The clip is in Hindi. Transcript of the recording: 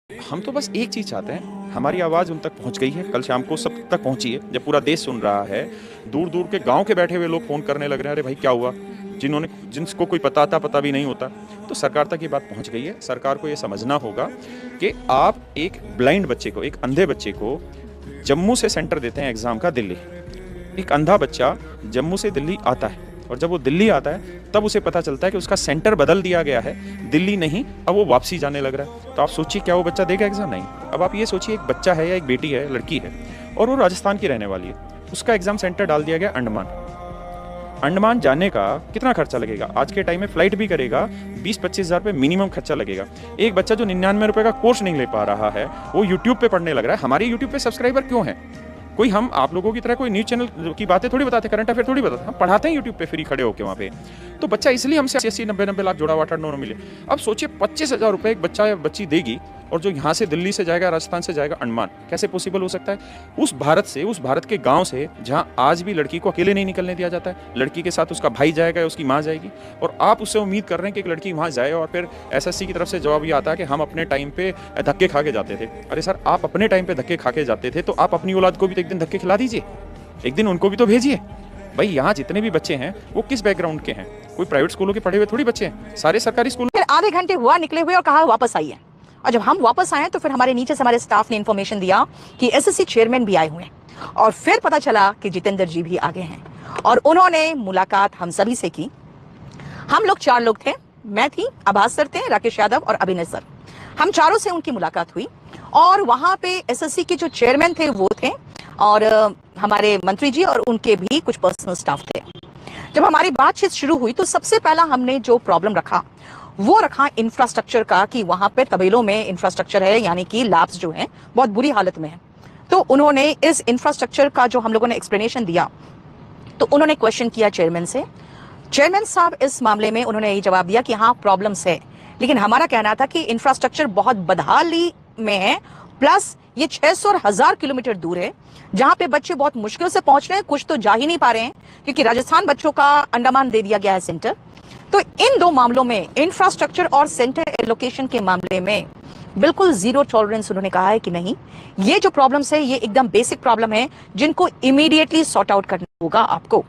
हम तो बस एक चीज़ चाहते हैं, हमारी आवाज़ उन तक पहुँच गई है, कल शाम को सब तक पहुँची है, जब पूरा देश सुन रहा है, दूर-दूर के गाँव के बैठे हुए लोग फ़ोन करने लग रहे हैं, अरे भाई क्या हुआ? जिनको कोई पता भी नहीं होता, तो सरकार तक ये बात पहुँच गई है। सरकार को ये समझना होगा कि आप एक ब्लाइंड बच्चे को, एक अंधे बच्चे को जम्मू से सेंटर देते हैं एग्ज़ाम का दिल्ली। एक अंधा बच्चा जम्मू से दिल्ली आता है और जब वो दिल्ली आता है तब उसे पता चलता है कि उसका सेंटर बदल दिया गया है, दिल्ली नहीं, अब वो वापसी जाने लग रहा है। तो आप सोचिए क्या वो बच्चा देगा एग्ज़ाम? नहीं। अब आप ये सोचिए एक बच्चा है या एक बेटी है, लड़की है और वो राजस्थान की रहने वाली है, उसका एग्ज़ाम सेंटर डाल दिया गया अंडमान। अंडमान जाने का कितना खर्चा लगेगा? आज के टाइम में फ्लाइट भी करेगा 20-25 हज़ार रुपये मिनिमम खर्चा लगेगा। एक बच्चा जो 99 रुपये का कोर्स नहीं ले पा रहा है, वो यूट्यूब पे पढ़ने लग रहा है। हमारे यूट्यूब पे सब्सक्राइबर क्यों हैं? कोई हम आप लोगों की तरह कोई न्यूज़ चैनल की बातें थोड़ी बताते, करंट अफेयर थोड़ी बताते, हम पढ़ाते हैं यूट्यूब पे फ्री खड़े होकर वहाँ पे। तो बच्चा इसलिए हमसे 80-90 लाख जुड़ा हुआ टर्नओवर मिले। अब सोचिए 25,000 रुपये एक बच्चा या बच्ची देगी और जो यहाँ से दिल्ली से जाएगा, राजस्थान से जाएगा अंडमान, कैसे पॉसिबल हो सकता है? उस भारत के गाँव से जहाँ आज भी लड़की को अकेले नहीं निकलने दिया जाता है, लड़की के साथ उसका भाई जाएगा या उसकी माँ जाएगी, और आप उससे उम्मीद कर रहे हैं कि एक लड़की वहाँ जाए और फिर एसएससी की तरफ से जवाब ये आता है कि हम अपने टाइम पे धक्के खा के जाते थे। अरे सर, आप अपने टाइम पे धक्के खा के जाते थे तो आप अपनी औलाद को भी तो एक दिन धक्के खिला दीजिए, एक दिन उनको भी तो भेजिए। भाई यहाँ जितने भी बच्चे हैं वो किस बैकग्राउंड के हैं? कोई प्राइवेट स्कूलों के पढ़े हुए थोड़ी बच्चे हैं, सारे सरकारी स्कूल। फिर आधे घंटे हुआ निकले हुए और कहा वापस आइए, और जब हम वापस आए तो फिर हमारे नीचे से हमारे स्टाफ ने इंफॉर्मेशन दिया कि एसएससी चेयरमैन भी आए हुए हैं, और फिर पता चला कि जितेंद्र जी भी आगे हैं और उन्होंने मुलाकात हम सभी से की। हम लोग 4 लोग थे, मैं थी, आभास सर थे, राकेश यादव और अभिनय सर, हम चारों से उनकी मुलाकात हुई। और वहां पे एसएससी के जो चेयरमैन थे वो थे और हमारे मंत्री जी और उनके भी कुछ पर्सनल स्टाफ थे। जब हमारी बातचीत शुरू हुई तो सबसे पहला हमने जो प्रॉब्लम रखा वो रखा इंफ्रास्ट्रक्चर का, कि वहां पे तबेलों में इंफ्रास्ट्रक्चर है, यानी कि लैब्स जो हैं बहुत बुरी हालत में है। तो उन्होंने इस इंफ्रास्ट्रक्चर का जो हम लोगों ने एक्सप्लेनेशन दिया तो उन्होंने क्वेश्चन किया चेयरमैन से। चेयरमैन साहब इस मामले में उन्होंने ये जवाब दिया कि हाँ प्रॉब्लम्स है, लेकिन हमारा कहना था कि इंफ्रास्ट्रक्चर बहुत बदहाली में है, प्लस ये 600 और 1000 किलोमीटर दूर है, जहां पे बच्चे बहुत मुश्किल से पहुंच रहे हैं, कुछ तो जा ही नहीं पा रहे हैं क्योंकि राजस्थान बच्चों का अंडमान दे दिया गया है सेंटर। तो इन दो मामलों में, इंफ्रास्ट्रक्चर और सेंटर एलोकेशन के मामले में, बिल्कुल जीरो टॉलरेंस उन्होंने कहा है कि नहीं, ये जो प्रॉब्लम्स है ये एकदम बेसिक प्रॉब्लम है जिनको इमीडिएटली सॉर्ट आउट करना होगा आपको।